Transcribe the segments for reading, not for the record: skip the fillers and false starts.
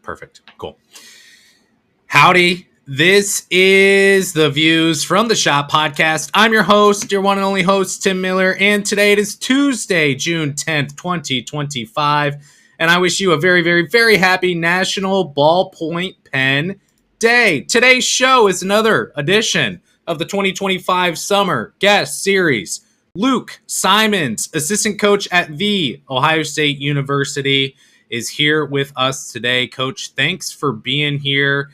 Perfect. Cool. Howdy. This is the Views from the Schott podcast. I'm your host, your one and only host, Tim Miller, and today it is Tuesday, June 10th, 2025, and I wish you a very, very, very happy National Ballpoint Pen Day. Today's show is another edition of the 2025 Summer Guest Series. Luke Simons, assistant coach at The Ohio State University, is here with us today. Coach, thanks for being here.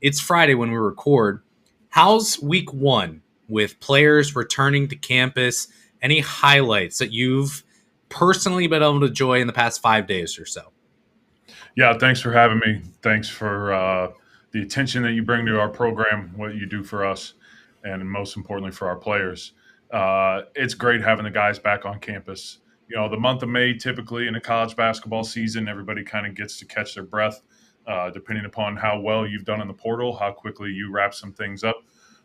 It's Friday when we record. How's week one with players returning to campus? Any highlights that you've personally been able to enjoy in the past 5 days or so? Yeah, thanks for having me. Thanks for the attention that you bring to our program, what you do for us, and most importantly for our players. It's great having the guys back on campus. You know, the month of May, typically in a college basketball season, everybody kind of gets to catch their breath, depending upon how well you've done in the portal, how quickly you wrap some things up.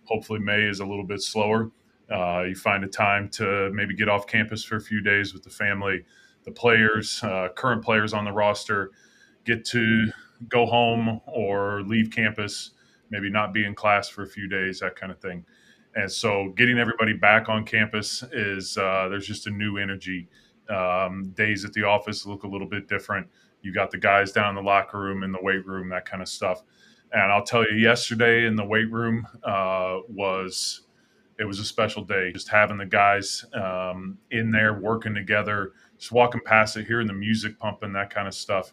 Hopefully May is a little bit slower. You find a time to maybe get off campus for a few days with the family, the players, current players on the roster, get to go home or leave campus, maybe not be in class for a few days, that kind of thing. And so getting everybody back on campus is there's just a new energy. Days at the office look a little bit different. You got the guys down in the locker room, in the weight room, that kind of stuff. And I'll tell you, yesterday in the weight room was a special day. Just having the guys in there working together, just walking past it, hearing the music pumping, that kind of stuff.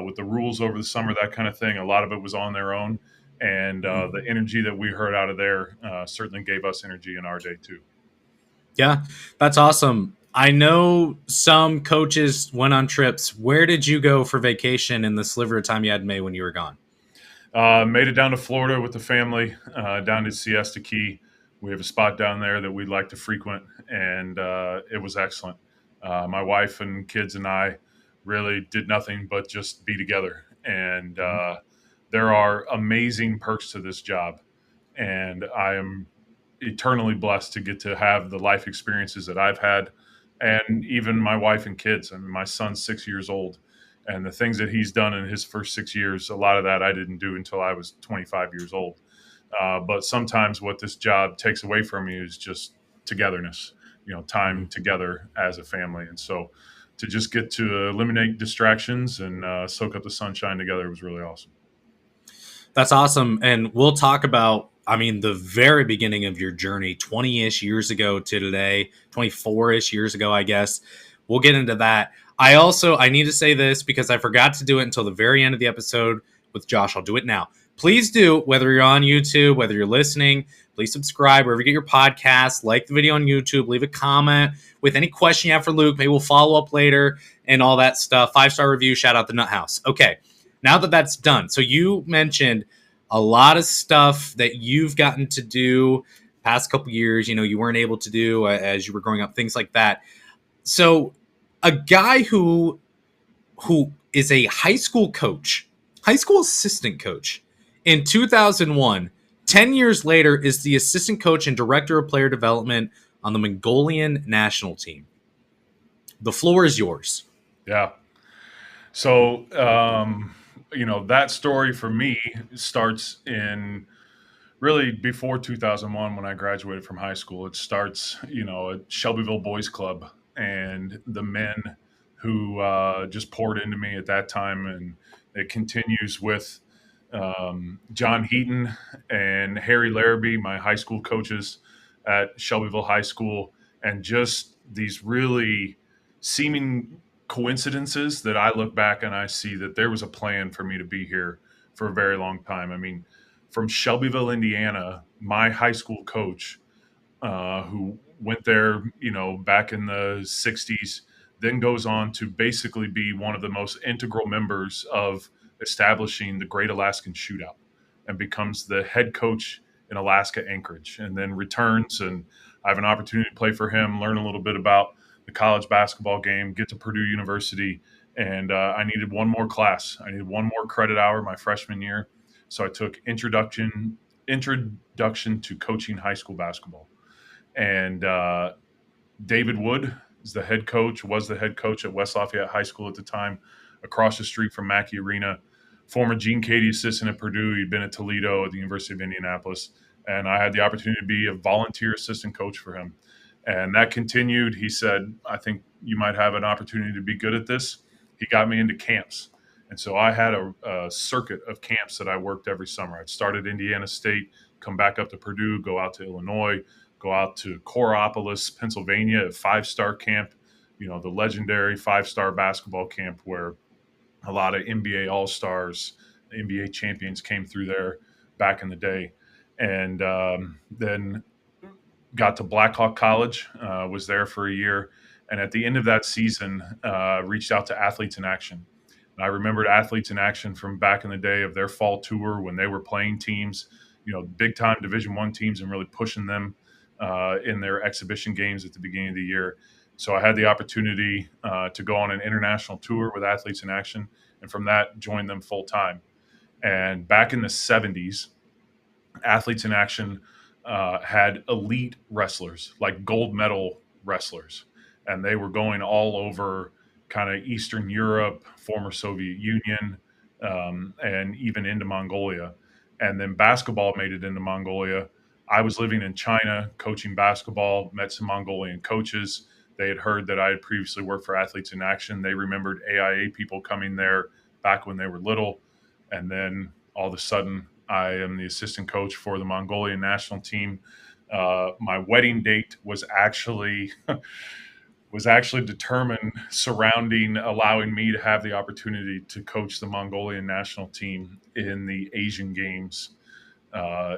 With the rules over the summer, that kind of thing, a lot of it was on their own. And the energy that we heard out of there certainly gave us energy in our day too. Yeah, that's awesome. I know some coaches went on trips. Where did you go for vacation in the sliver of time you had in May when you were gone? Made it down to Florida with the family, down to Siesta Key. We have a spot down there that we'd like to frequent, and it was excellent. My wife and kids and I really did nothing but just be together. And there are amazing perks to this job. And I am eternally blessed to get to have the life experiences that I've had, and even my wife and kids. I mean, my son's 6 years old, and the things that he's done in his first 6 years, a lot of that I didn't do until I was 25 years old. But sometimes what this job takes away from you is just togetherness, time together as a family. And so to just get to eliminate distractions and soak up the sunshine together was really awesome. That's awesome. And we'll talk about, the very beginning of your journey, 20-ish years ago to today, 24-ish years ago, I guess. We'll get into that. I need to say this because I forgot to do it until the very end of the episode with Josh. I'll do it now. Please do, whether you're on YouTube, whether you're listening, please subscribe wherever you get your podcasts, like the video on YouTube, leave a comment with any question you have for Luke. Maybe we'll follow up later and all that stuff. 5-star review, shout out the Nut House. Okay, now that that's done. So you mentioned a lot of stuff that you've gotten to do past couple years, you weren't able to do as you were growing up, things like that. So a guy who is a high school assistant coach in 2001, 10 years later is the assistant coach and director of player development on the Mongolian national team. The floor is yours. Yeah. So, that story for me starts in really before 2001 when I graduated from high school. It starts, at Shelbyville Boys Club and the men who just poured into me at that time. And it continues with John Heaton and Harry Larrabee, my high school coaches at Shelbyville High School, and just these really seeming coincidences that I look back and I see that there was a plan for me to be here for a very long time. I mean, from Shelbyville, Indiana, my high school coach, who went there, back in the 60s, then goes on to basically be one of the most integral members of establishing the Great Alaskan Shootout and becomes the head coach in Alaska Anchorage, and then returns. And I have an opportunity to play for him, learn a little bit about the college basketball game, get to Purdue University. And I needed one more class. I needed one more credit hour my freshman year. So I took introduction to coaching high school basketball. And David Wood was the head coach at West Lafayette High School at the time. across the street from Mackey Arena. Former Gene Cady assistant at Purdue. He'd been at Toledo at the University of Indianapolis. And I had the opportunity to be a volunteer assistant coach for him. And that continued. He said, I think you might have an opportunity to be good at this. He got me into camps. And so I had a circuit of camps that I worked every summer. I'd start at Indiana State, come back up to Purdue, go out to Illinois, go out to Coraopolis, Pennsylvania, a 5-star camp, the legendary 5-star basketball camp where a lot of NBA All Stars, NBA champions came through there back in the day. And then got to Blackhawk College, was there for a year. And at the end of that season, reached out to Athletes in Action. And I remembered Athletes in Action from back in the day of their fall tour when they were playing teams, big time Division I teams and really pushing them in their exhibition games at the beginning of the year. So I had the opportunity to go on an international tour with Athletes in Action, and from that, joined them full time. And back in the 70s, Athletes in Action had elite wrestlers, like gold medal wrestlers, and they were going all over kind of Eastern Europe, former Soviet Union, and even into Mongolia. And then basketball made it into Mongolia. I was living in China, coaching basketball, met some Mongolian coaches. They had heard that I had previously worked for Athletes in Action. They remembered AIA people coming there back when they were little. And then all of a sudden, I am the assistant coach for the Mongolian national team. My wedding date was actually determined surrounding allowing me to have the opportunity to coach the Mongolian national team in the Asian Games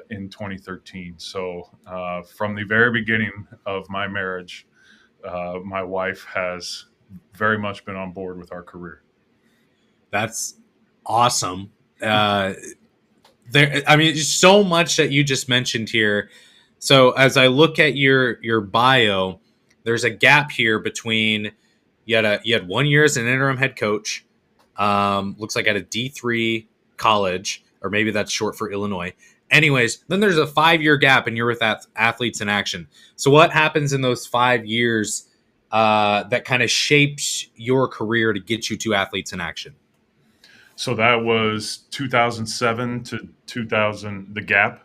in 2013. So from the very beginning of my marriage, my wife has very much been on board with our career. That's awesome. I mean, so much that you just mentioned here. So as I look at your bio, there's a gap here between you had 1 year as an interim head coach. Looks like at a D3 college, or maybe that's short for Illinois. Anyways, then there's a 5-year gap, and you're with Athletes in Action. So what happens in those 5 years that kind of shapes your career to get you to Athletes in Action? So that was 2007 to 2000, the gap.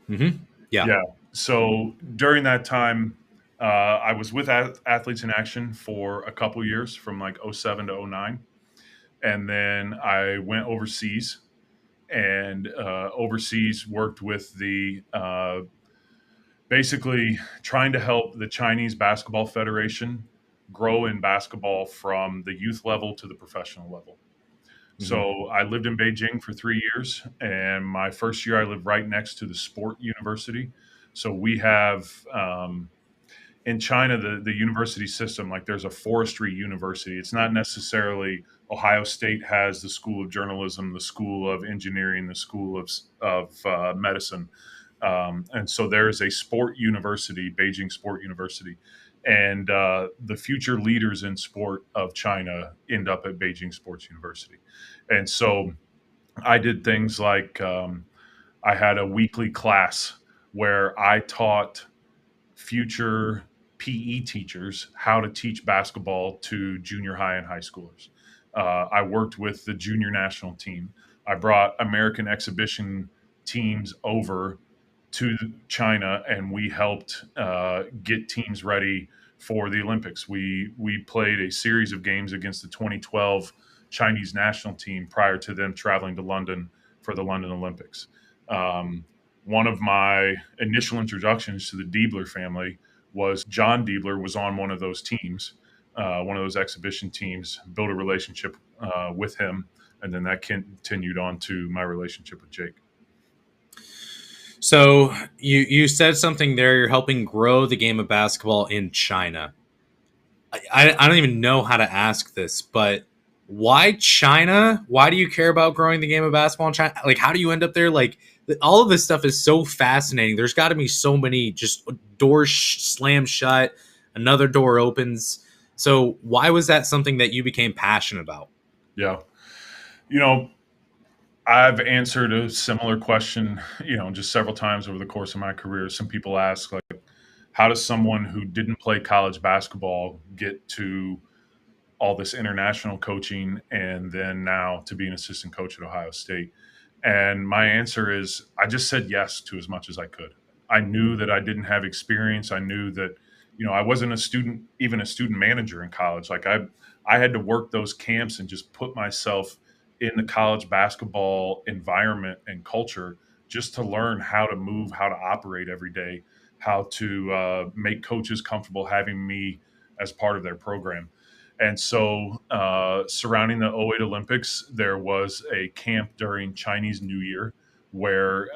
Mm-hmm. Yeah. Yeah. So during that time, I was with Athletes in Action for a couple years from like '07 to '09. And then I went overseas and overseas worked with the basically trying to help the Chinese Basketball Federation grow in basketball from the youth level to the professional level. Mm-hmm. So I lived in Beijing for 3 years, and my first year I lived right next to the sport university. So we have in China the university system, like there's a forestry university. It's not necessarily Ohio State has the School of Journalism, the School of Engineering, the School of Medicine, and so there is a sport university, Beijing Sport University. And the future leaders in sport of China end up at Beijing Sports University. And so I did things like I had a weekly class where I taught future PE teachers how to teach basketball to junior high and high schoolers. I worked with the junior national team. I brought American exhibition teams over to China, and we helped get teams ready for the Olympics. We played a series of games against the 2012 Chinese national team prior to them traveling to London for the London Olympics. One of my initial introductions to the Diebler family was John Diebler was on one of those teams, one of those exhibition teams, built a relationship with him, and then that continued on to my relationship with Jake. So you said something there. You're helping grow the game of basketball in China. I don't even know how to ask this, but why China? Why do you care about growing the game of basketball in China? Like, how do you end up there? Like, all of this stuff is so fascinating. There's got to be so many just doors slam shut, another door opens. So why was that something that you became passionate about? Yeah. You know, I've answered a similar question, just several times over the course of my career. Some people ask, like, how does someone who didn't play college basketball get to all this international coaching, and then now to be an assistant coach at Ohio State. And my answer is I just said yes to as much as I could. I knew that I didn't have experience. I knew that, I wasn't a student, even a student manager in college. Like I had to work those camps and just put myself in the college basketball environment and culture just to learn how to move, how to operate every day, how to make coaches comfortable having me as part of their program. And so, surrounding the '08 Olympics, there was a camp during Chinese New Year where,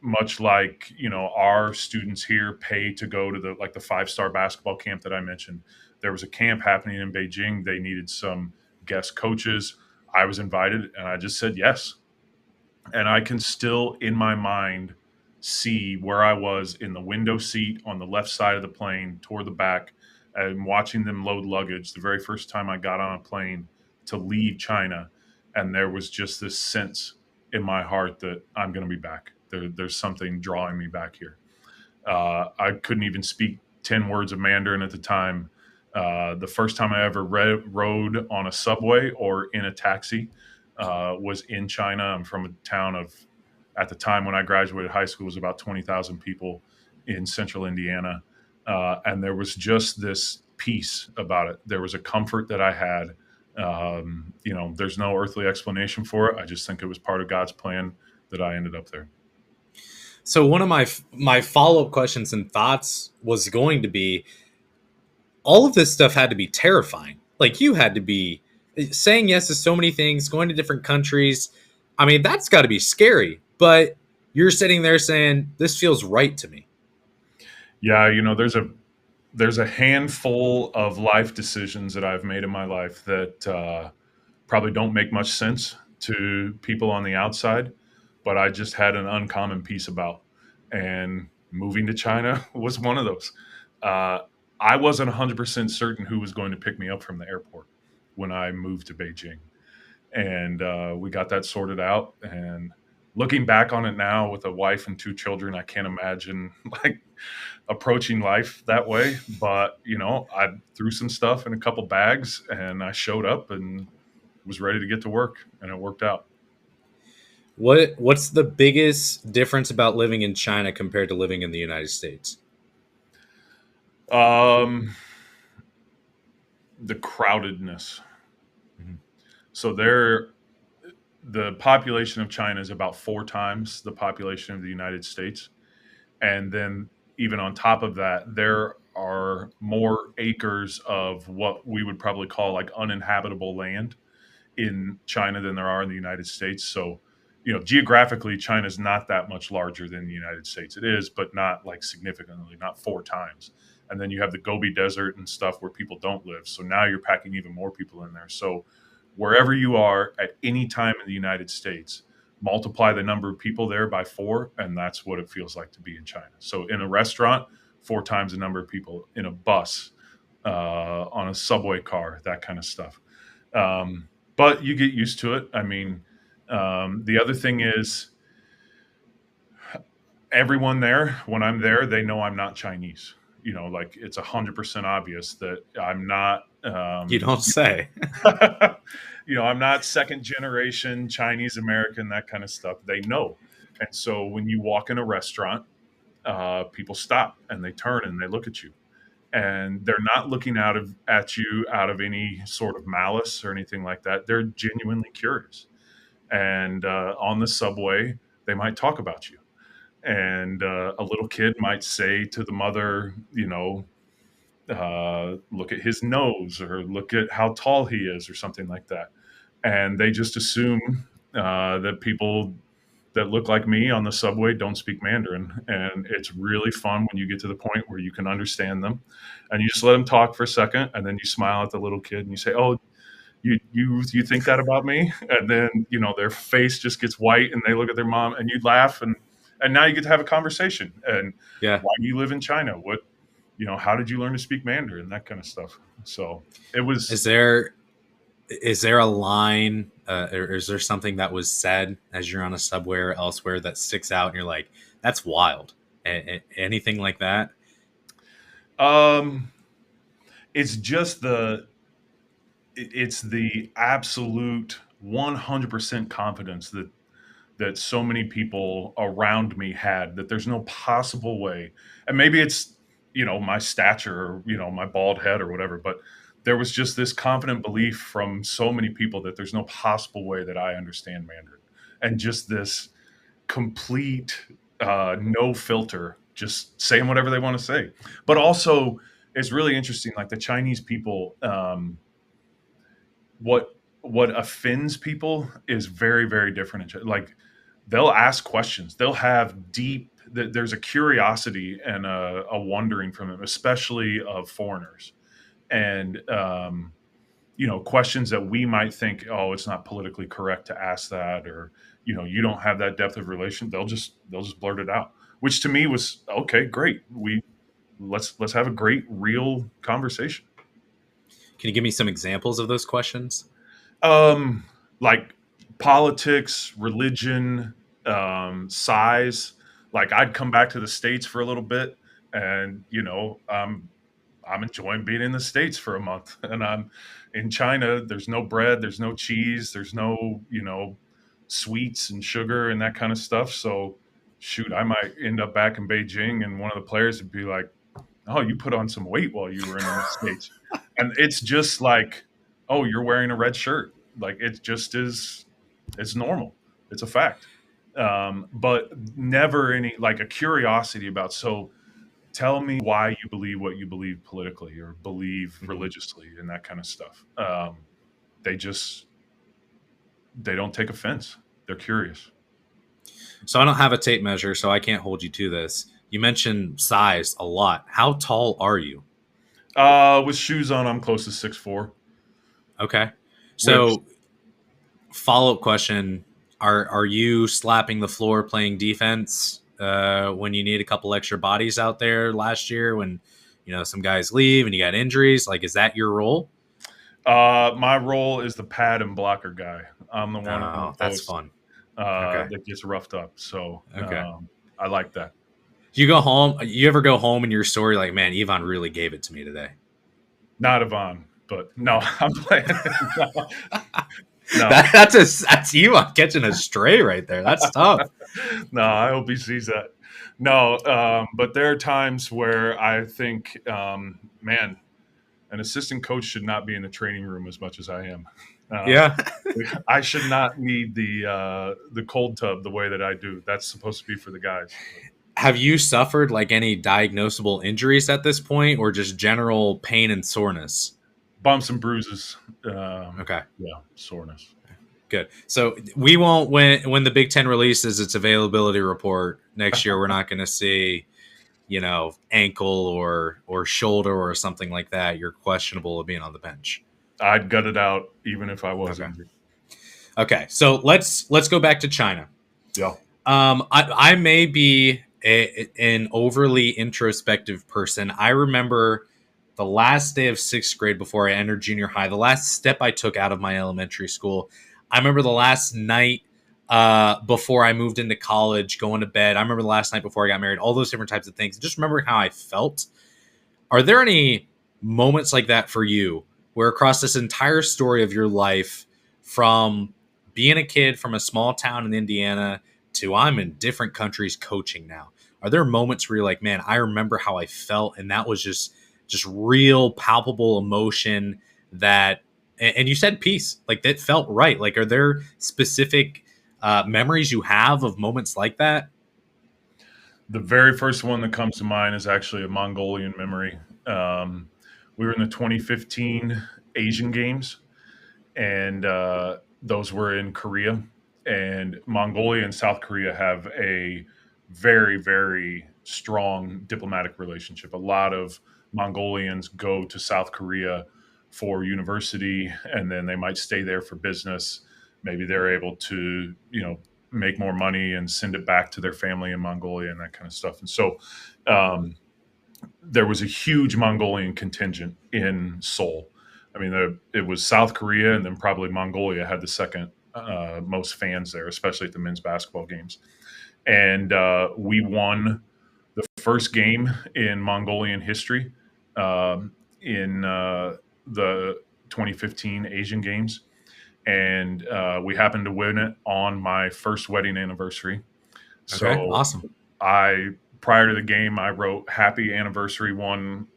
much like our students here pay to go to the 5-star basketball camp that I mentioned, there was a camp happening in Beijing. They needed some guest coaches. I was invited, and I just said yes. And I can still, in my mind, see where I was in the window seat on the left side of the plane toward the back and watching them load luggage the very first time I got on a plane to leave China. And there was just this sense in my heart that I'm going to be back. There's something drawing me back here. I couldn't even speak 10 words of Mandarin at the time. The first time I ever rode on a subway or in a taxi was in China. I'm from a town of, at the time when I graduated high school, was about 20,000 people in central Indiana. And there was just this peace about it. There was a comfort that I had. There's no earthly explanation for it. I just think it was part of God's plan that I ended up there. So one of my follow up questions and thoughts was going to be, all of this stuff had to be terrifying. Like, you had to be saying yes to so many things, going to different countries. I mean, that's got to be scary. But you're sitting there saying, this feels right to me. Yeah, there's a handful of life decisions that I've made in my life that probably don't make much sense to people on the outside, but I just had an uncommon peace about. And moving to China was one of those. Uh, I wasn't 100% certain who was going to pick me up from the airport when I moved to Beijing. And we got that sorted out. And looking back on it now with a wife and 2 children, I can't imagine like approaching life that way. But, I threw some stuff in a couple bags and I showed up and was ready to get to work, and it worked out. What's the biggest difference about living in China compared to living in the United States? Um, the crowdedness. Mhm. So the population of China is about 4 times the population of the United States. And then even on top of that, there are more acres of what we would probably call like uninhabitable land in China than there are in the United States. So, geographically, China is not that much larger than the United States. It is, but not like significantly, not 4 times. And then you have the Gobi Desert and stuff where people don't live. So now you're packing even more people in there. So wherever you are at any time in the United States, multiply the number of people there by 4, and that's what it feels like to be in China. So in a restaurant, 4 times the number of people. In a bus, on a subway car, that kind of stuff. But you get used to it. I mean, the other thing is everyone there, when I'm there, they know I'm not Chinese. Like it's 100% obvious that I'm not. You don't say. I'm not second generation Chinese American, that kind of stuff. They know. And so when you walk in a restaurant, people stop and they turn and they look at you. And they're not looking at you out of any sort of malice or anything like that. They're genuinely curious. And on the subway, they might talk about you. And a little kid might say to the mother, look at his nose or look at how tall he is or something like that. And they just assume that people that look like me on the subway don't speak Mandarin. And it's really fun when you get to the point where you can understand them and you just let them talk for a second. And then you smile at the little kid and you say, oh, you think that about me? And then, their face just gets white and they look at their mom and you laugh. And now you get to have a conversation. And Yeah. why do you live in China? How did you learn to speak Mandarin? That kind of stuff. So it was. Is there a line, or is there something that was said as you're on a subway or elsewhere that sticks out and you're like, that's wild? Anything like that? Um, it's just it's the absolute 100% confidence that so many people around me had, that there's no possible way. And maybe it's, my stature, or, my bald head or whatever, but there was just this confident belief from so many people that there's no possible way that I understand Mandarin. And just this complete, no filter, just saying whatever they want to say. But also, it's really interesting, like the Chinese people, what offends people is very, very different. Like, they'll ask questions, they'll have deep, there's a curiosity and a wondering from them, especially of foreigners. And questions that we might think, oh, it's not politically correct to ask that, or you don't have that depth of relation, they'll just blurt it out, which to me was okay, great. Let's have a great real conversation. Can you give me some examples of those questions? Like politics, religion, size. Like, I'd come back to the States for a little bit, and I'm enjoying being in the States for a month, and I'm in China. There's no bread, there's no cheese, there's no sweets and sugar and that kind of stuff. So shoot, I might end up back in Beijing, and one of the players would be like, "Oh, you put on some weight while you were in the States," and it's just like, "Oh, you're wearing a red shirt." Like, it just is. It's normal. It's a fact. But never any, like, a curiosity about. So tell me why you believe what you believe politically, or believe Mhm. religiously, and that kind of stuff. They just they don't take offense. They're curious. So I don't have a tape measure, so I can't hold you to this. You mentioned size a lot. How tall are you? With shoes on, I'm close to 6'4". Okay. Which So follow up question: Are you slapping the floor playing defense when you need a couple extra bodies out there last year when some guys leave and you got injuries? Like, is that your role? my role is the pad and blocker guy. I'm the one in the Oh, that's post fun. Okay. that gets roughed up. So Okay. I like that. Do you go home? You ever go home in your story like, man, Yvonne really gave it to me today? Not Yvonne, but no, I'm playing. No, no, That's you on catching a stray right there. That's tough. no. I hope he sees that. No, but there are times where I think, man, an assistant coach should not be in the training room as much as I am. Uh, Yeah. I should not need the cold tub the way that I do. That's supposed to be for the guys. Have you suffered like any diagnosable injuries at this point, or just general pain and soreness? Bumps and bruises. Okay. Yeah, soreness. Good. So we won't when the Big Ten releases its availability report next year. We're not going to see ankle or shoulder or something like that. You're questionable of being on the bench. I'd gut it out even if I was Okay. injured. Okay. So let's go back to China. Yeah. I may be an overly introspective person. I remember the last day of sixth grade before I entered junior high, the last step I took out of my elementary school. I remember the last night before I moved into college, going to bed. I remember the last night before I got married, all those different types of things. Just remember how I felt. Are there any moments like that for you where across this entire story of your life, from being a kid from a small town in Indiana to I'm in different countries coaching now, are there moments where you're like, man, I remember how I felt and that was just real palpable emotion that and you said peace, like that felt right. Like, are there specific memories you have of moments like that? The very first one that comes to mind is actually a Mongolian memory. Um, we were in the 2015 Asian Games, and those were in Korea. And Mongolia and South Korea have a very, very strong diplomatic relationship. A lot of Mongolians go to South Korea for university, and then they might stay there for business. Maybe they're able to, make more money and send it back to their family in Mongolia and that kind of stuff. And so, um, there was a huge Mongolian contingent in Seoul. I mean, it was South Korea, and then probably Mongolia had the second most fans there, especially at the men's basketball games. And we won the first game in Mongolian history. In the 2015 Asian Games, and we happened to win it on my first wedding anniversary. Okay, So awesome. I prior to the game, I wrote "Happy Anniversary" one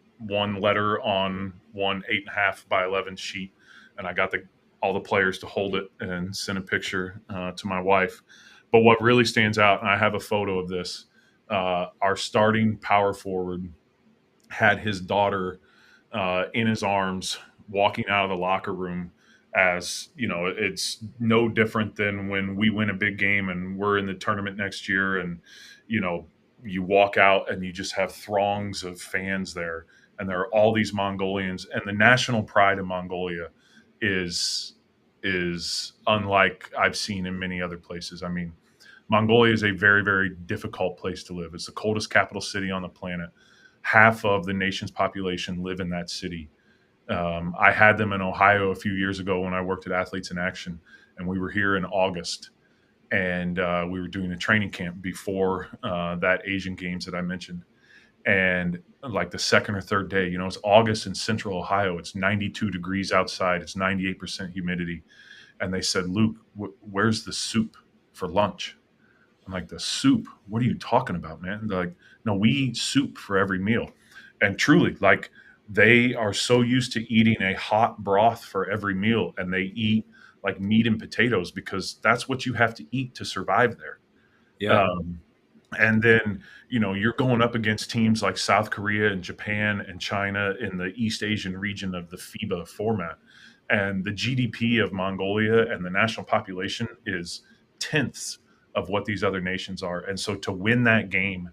letter on one 8.5 by 11 sheet, and I got the all the players to hold it and send a picture to my wife. But what really stands out, and I have a photo of this, our starting power forward had his daughter in his arms walking out of the locker room. As you know, it's no different than when we win a big game and we're in the tournament next year, and you know, you walk out and you just have throngs of fans there, and there are all these Mongolians, and the national pride of Mongolia is unlike I've seen in many other places. I mean, Mongolia is a very, very difficult place to live. It's the coldest capital city on the planet. Half of the nation's population live in that city. I had them in Ohio a few years ago when I worked at Athletes in Action, and we were here in August, and we were doing a training camp before that Asian Games that I mentioned. And like the second or third day, you know, it's August in Central Ohio. It's 92 degrees outside. It's 98% humidity. And they said, "Luke, where's the soup for lunch?" I'm like, "The soup? What are you talking about, man?" They're like, "No, we eat soup for every meal." And truly, like, they are so used to eating a hot broth for every meal, and they eat like meat and potatoes because that's what you have to eat to survive there. Yeah. Um, and then, you know, you're going up against teams like South Korea and Japan and China in the East Asian region of the FIBA format. And the GDP of Mongolia and the national population is tenths of what these other nations are. And so to win that game,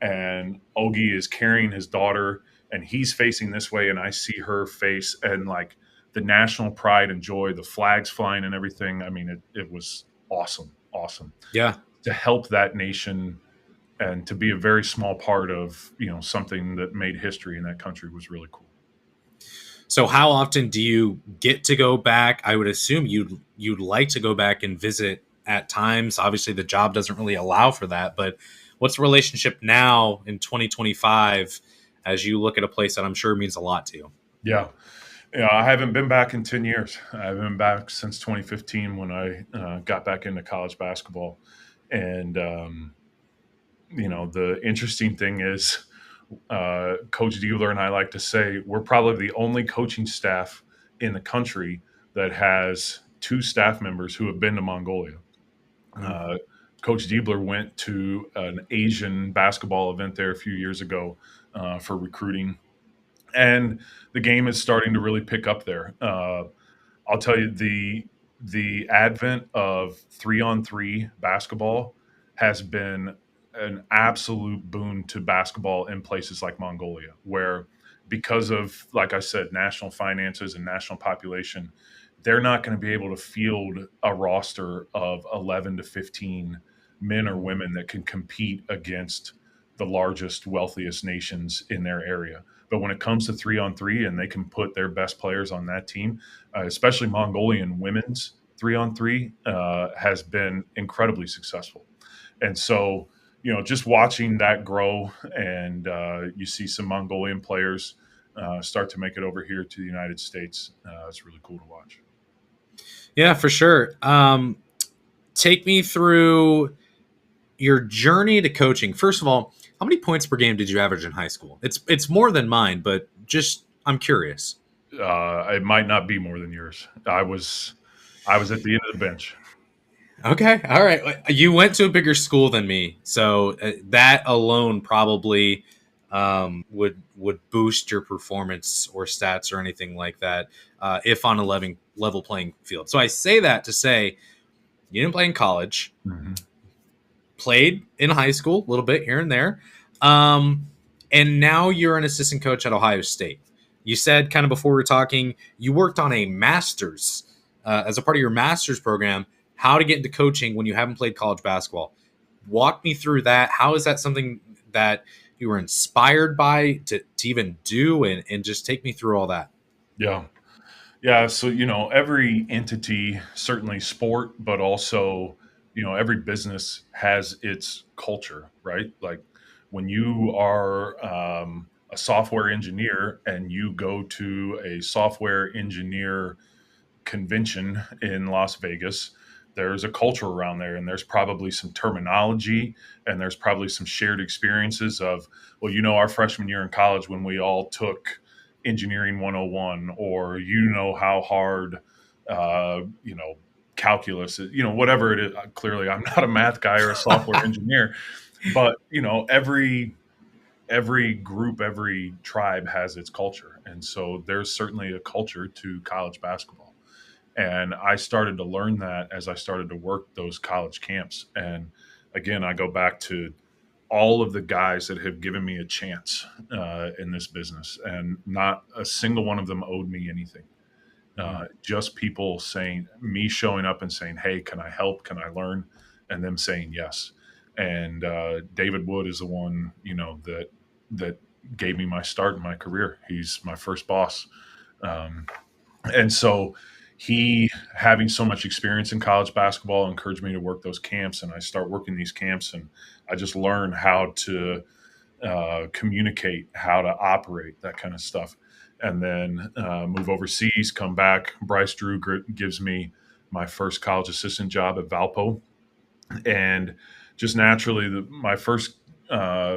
and Ogi is carrying his daughter and he's facing this way, and I see her face, and like the national pride and joy, the flags flying and everything. I mean, it was awesome, awesome Yeah. to help that nation and to be a very small part of, you know, something that made history in that country was really cool. So how often do you get to go back? I would assume you'd like to go back and visit at times. Obviously the job doesn't really allow for that, but what's the relationship now in 2025 as you look at a place that I'm sure means a lot to you? Yeah. Yeah, I haven't been back in 10 years. I haven't been back since 2015 when I got back into college basketball. And, you know, the interesting thing is, Coach Diebler and I like to say we're probably the only coaching staff in the country that has two staff members who have been to Mongolia. Mhm. Uh, Coach Diebler went to an Asian basketball event there a few years ago for recruiting, and the game is starting to really pick up there. I'll tell you, the advent of 3-on-3 basketball has been an absolute boon to basketball in places like Mongolia, where because of, like I said, national finances and national population, they're not going to be able to field a roster of 11 to 15 men or women that can compete against the largest, wealthiest nations in their area. But when it comes to 3-on-3 and they can put their best players on that team, especially Mongolian women's 3-on-3 has been incredibly successful. And so, you know, just watching that grow, and you see some Mongolian players start to make it over here to the United States. It's really cool to watch. Yeah, for sure. Take me through your journey to coaching. First of all, how many points per game did you average in high school? It's more than mine, but just I'm curious. It might not be more than yours. I was at the end of the bench. Okay, all right. You went to a bigger school than me, so that alone probably would boost your performance or stats or anything like that if on a level playing field. So I say that to say you didn't play in college, Mm-hmm. played in high school a little bit here and there, um, and now you're an assistant coach at Ohio State. You said kind of before we were talking, you worked on a master's as a part of your master's program, how to get into coaching when you haven't played college basketball. Walk me through that. How is that something that you were inspired by to even do, and just take me through all that? Yeah. Yeah, so you know, every entity, certainly sport, but also, you know, every business has its culture, right? Like when you are a software engineer and you go to a software engineer convention in Las Vegas, there's a culture around there, and there's probably some terminology, and there's probably some shared experiences of, well, our freshman year in college when we all took engineering 101, or how hard, uh, you know, calculus is, whatever it is. Clearly, I'm not a math guy or a software engineer, but every group, every tribe has its culture, and so there's certainly a culture to college basketball. And I started to learn that as I started to work those college camps. And again, I go back to all of the guys that have given me a chance in this business, and not a single one of them owed me anything. Just people saying, me showing up and saying, "Hey, can I help? Can I learn?" And them saying yes. And David Wood is the one, that gave me my start in my career. He's my first boss. Um, and so he, having so much experience in college basketball, encouraged me to work those camps, and I start working these camps, and I just learn how to communicate, how to operate, that kind of stuff. And then move overseas, come back. Bryce Drew gives me my first college assistant job at Valpo, and just naturally, my first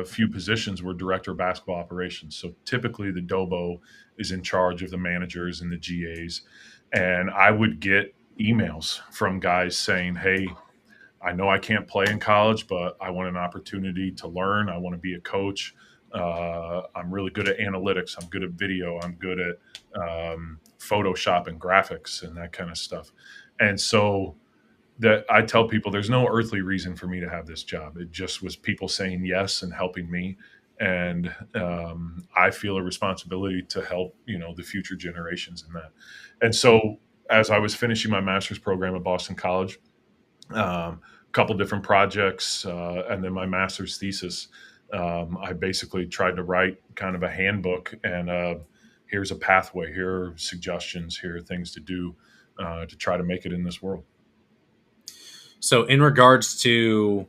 few positions were director of basketball operations. So typically, the Dobo is in charge of the managers and the GAs, and I would get emails from guys saying, "Hey, I know I can't play in college, but I want an opportunity to learn. I want to be a coach. I'm really good at analytics. I'm good at video. I'm good at Photoshop and graphics and that kind of stuff." And so that I tell people, there's no earthly reason for me to have this job. It just was people saying yes and helping me. And I feel a responsibility to help, the future generations in that. And so as I was finishing my master's program at Boston College, a couple different projects, and then my master's thesis, I basically tried to write kind of a handbook, and here's a pathway, here are suggestions, here are things to do to try to make it in this world. So, in regards to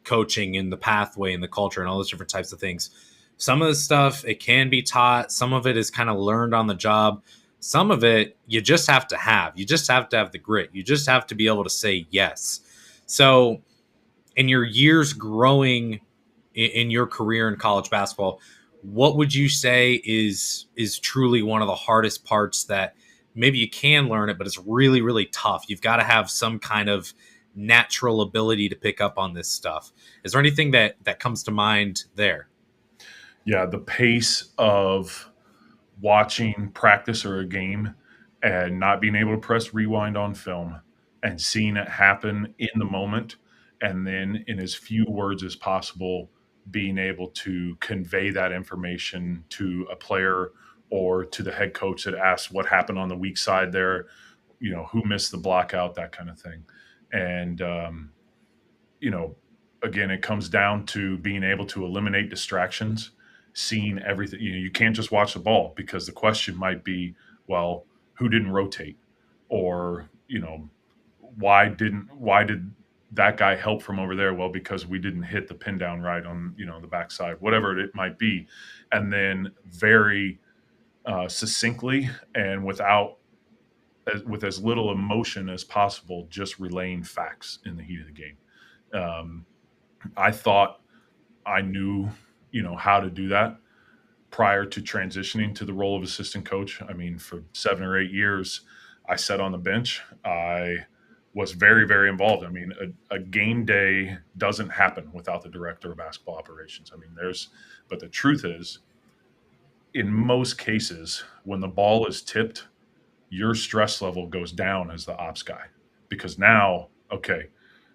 coaching and the pathway and the culture and all those different types of things, some of the stuff it can be taught, some of it is kind of learned on the job, some of it you just have to have. You just have to have the grit. You just have to be able to say yes. So, in your years growing in your career in college basketball, what would you say is truly one of the hardest parts that maybe you can learn it, but it's really, really tough? You've got to have some kind of natural ability to pick up on this stuff. Is there anything that comes to mind there? Yeah, the pace of watching practice or a game and not being able to press rewind on film and seeing it happen in the moment, and then in as few words as possible being able to convey that information to a player or to the head coach that asks what happened on the weak side there, who missed the block out, that kind of thing. And you know, again, it comes down to being able to eliminate distractions, seeing everything. You can't just watch the ball, because the question might be, well, who didn't rotate? Or, why did that guy help from over there? Well, because we didn't hit the pin down right on, the backside, whatever it might be. And then very succinctly and with as little emotion as possible, just relaying facts in the heat of the game. Um, I thought I knew, how to do that prior to transitioning to the role of assistant coach. I mean, for 7 or 8 years, I sat on the bench. I was very, very involved. I mean, a game day doesn't happen without the director of basketball operations. I mean, but the truth is, in most cases, when the ball is tipped, your stress level goes down as the ops guy, because now, okay,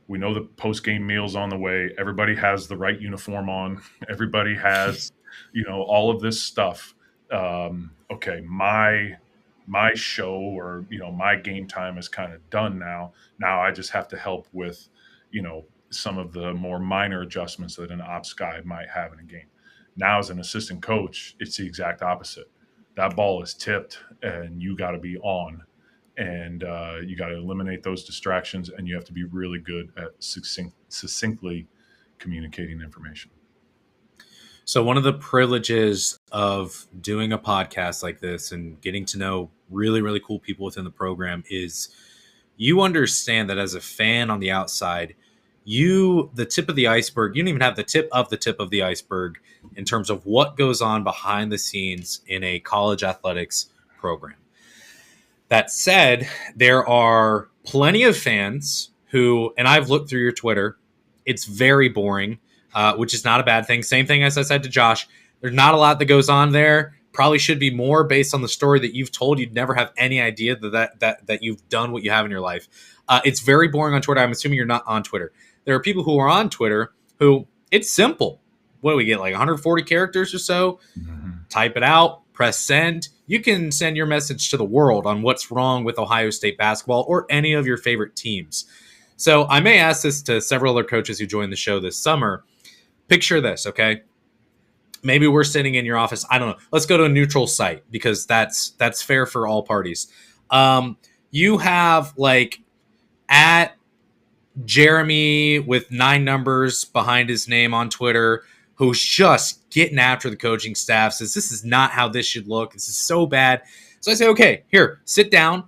we know the post game meal's on the way. Everybody has the right uniform on. Everybody has, all of this stuff. Okay, my show, or my game time is kind of done now. Now I just have to help with, some of the more minor adjustments that an ops guy might have in a game. Now, as an assistant coach, it's the exact opposite. That ball is tipped, and you got to be on, and you got to eliminate those distractions, and you have to be really good at succinctly communicating information. So one of the privileges of doing a podcast like this and getting to know really, really cool people within the program is you understand that as a fan on the outside, the tip of the iceberg, you don't even have the tip of the iceberg in terms of what goes on behind the scenes in a college athletics program. That said, there are plenty of fans who, and I've looked through your Twitter, it's very boring, which is not a bad thing. Same thing as I said to Josh. There's not a lot that goes on there. Probably should be more based on the story that you've told. You'd never have any idea that you've done what you have in your life. It's very boring on Twitter. I'm assuming you're not on Twitter. There are people who are on Twitter who it's simple. What do we get, like 140 characters or so? Mm-hmm. Type it out, press send. You can send your message to the world on what's wrong with Ohio State basketball or any of your favorite teams. So I may ask this to several other coaches who joined the show this summer. Picture this, okay? Maybe we're sitting in your office. I don't know. Let's go to a neutral site because that's fair for all parties. You have like at Jeremy with 9 numbers behind his name on Twitter, who's just getting after the coaching staff, says this is not how this should look. This is so bad. So I say, okay, here, sit down.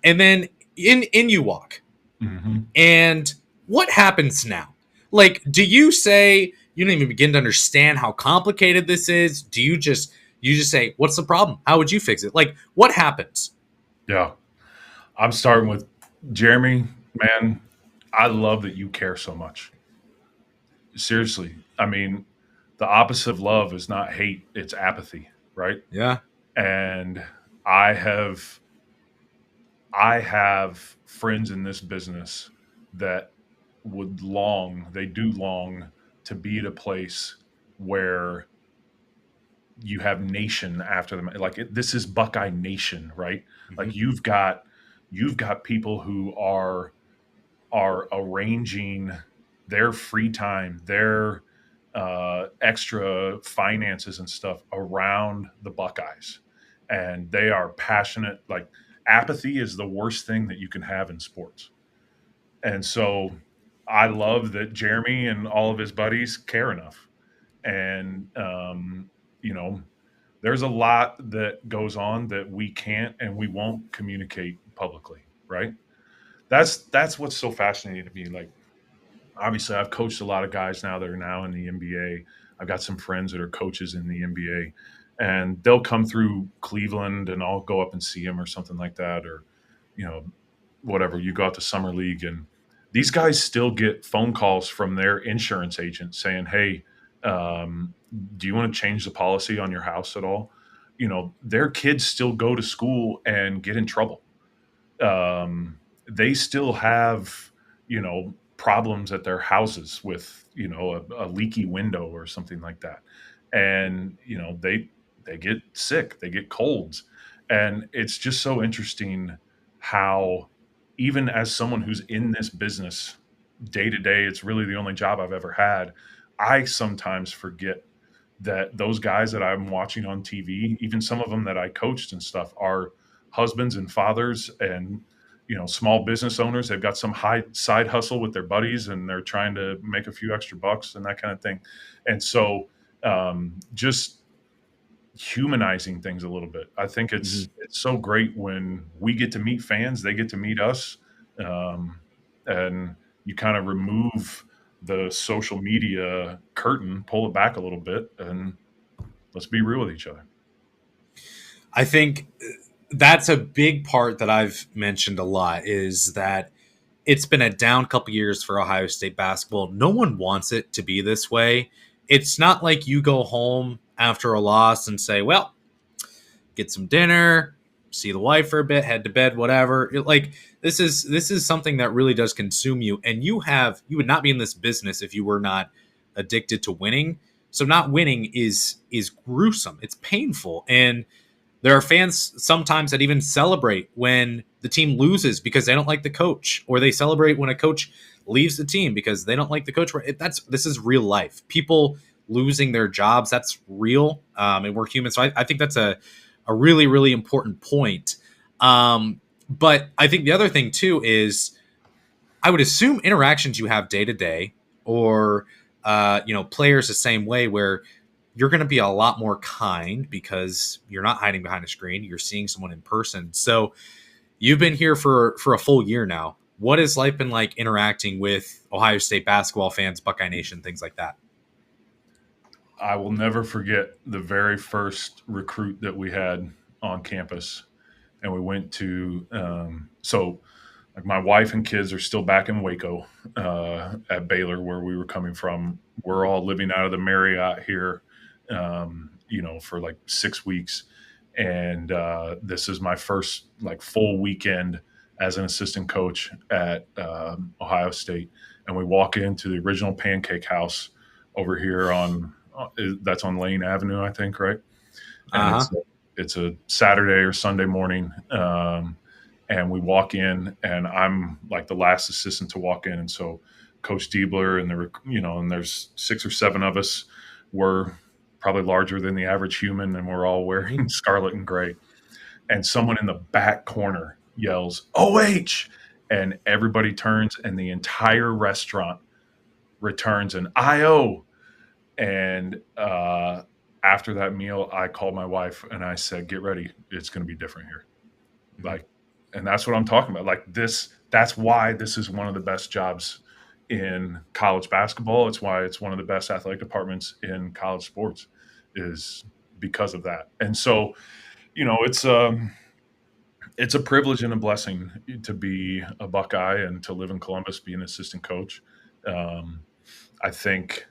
And then in you walk. Mm-hmm. And what happens now? Like, do you say you don't even begin to understand how complicated this is? Do you just say, what's the problem? How would you fix it? Like, what happens? Yeah. I'm starting with Jeremy, man. I love that you care so much. Seriously. I mean, the opposite of love is not hate, it's apathy, right? Yeah. And I have friends in this business that they do long to be at a place where you have nation after them. Like this is Buckeye Nation, right? Mm-hmm. Like you've got people who are arranging their free time, their extra finances and stuff around the Buckeyes. And they are passionate. Like apathy is the worst thing that you can have in sports. And so I love that Jeremy and all of his buddies care enough. And, there's a lot that goes on that we can't and we won't communicate publicly, right? That's what's so fascinating to me. Like, obviously, I've coached a lot of guys now that are now in the NBA. I've got some friends that are coaches in the NBA, and they'll come through Cleveland, and I'll go up and see them or something like that, or whatever. You go out to summer league, and these guys still get phone calls from their insurance agent saying, "Hey, do you want to change the policy on your house at all?" Their kids still go to school and get in trouble. They still have, problems at their houses with, a leaky window or something like that. And, they get sick, they get colds. And it's just so interesting how, even as someone who's in this business day to day, it's really the only job I've ever had. I sometimes forget that those guys that I'm watching on TV, even some of them that I coached and stuff, are husbands and fathers and small business owners. They've got some high side hustle with their buddies and they're trying to make a few extra bucks and that kind of thing. And so just humanizing things a little bit. I think it's so great when we get to meet fans, they get to meet us, and you kind of remove the social media curtain, pull it back a little bit, and let's be real with each other. I think that's a big part that I've mentioned a lot, is that it's been a down couple years for Ohio State basketball. No one wants it to be this way. It's not like you go home after a loss and say, well, get some dinner, see the wife for a bit, head to bed, whatever. This is something that really does consume you. And you would not be in this business if you were not addicted to winning. So not winning is gruesome. It's painful. And there are fans sometimes that even celebrate when the team loses because they don't like the coach, or they celebrate when a coach leaves the team because they don't like the coach. This is real life. People losing their jobs, that's real, and we're human. So I think that's a really, really important point. But I think the other thing too is, I would assume interactions you have day to day, or players the same way, where you're going to be a lot more kind because you're not hiding behind a screen. You're seeing someone in person. So you've been here for a full year now. What has life been like interacting with Ohio State basketball fans, Buckeye Nation, things like that? I will never forget the very first recruit that we had on campus, and we went to like my wife and kids are still back in Waco at Baylor, where we were coming from. We're all living out of the Marriott here, for like 6 weeks, and this is my first like full weekend as an assistant coach at Ohio State. And we walk into the original Pancake House over here on that's on Lane Avenue, I think, right? And Uh huh. it's a Saturday or Sunday morning. And we walk in, and I'm like the last assistant to walk in, and so Coach Diebler and and there's 6 or 7 of us. We're probably larger than the average human, and we're all Mm-hmm. wearing scarlet and gray. And someone in the back corner yells "OH," and everybody turns, and the entire restaurant returns an "IO." And after that meal, I called my wife and I said, "Get ready, it's going to be different here." Mm-hmm. Like, and that's what I'm talking about. Like this, that's why this is one of the best jobs in college basketball. It's why it's one of the best athletic departments in college sports, is because of that. And so, you know, it's a privilege and a blessing to be a Buckeye and to live in Columbus, be an assistant coach. Um, I think,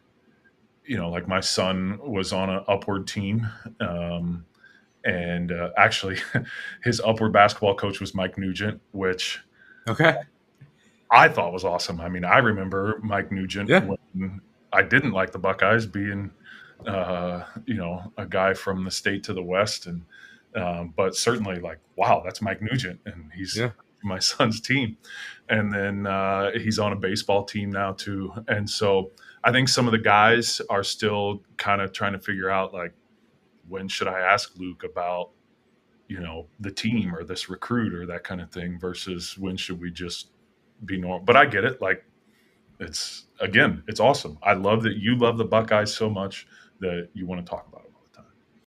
like my son was on an upward team. And actually, his upward basketball coach was Mike Nugent, which Okay. I thought was awesome. I mean, I remember Mike Nugent Yeah. when I didn't like the Buckeyes, being, a guy from the state to the West, and but certainly like, wow, that's Mike Nugent, and he's Yeah. my son's team, and then he's on a baseball team now too, and so I think some of the guys are still kind of trying to figure out like, when should I ask Luke about the team or this recruit or that kind of thing, versus when should we just be normal. But I get it. Like, it's awesome. I love that you love the Buckeyes so much that you want to talk about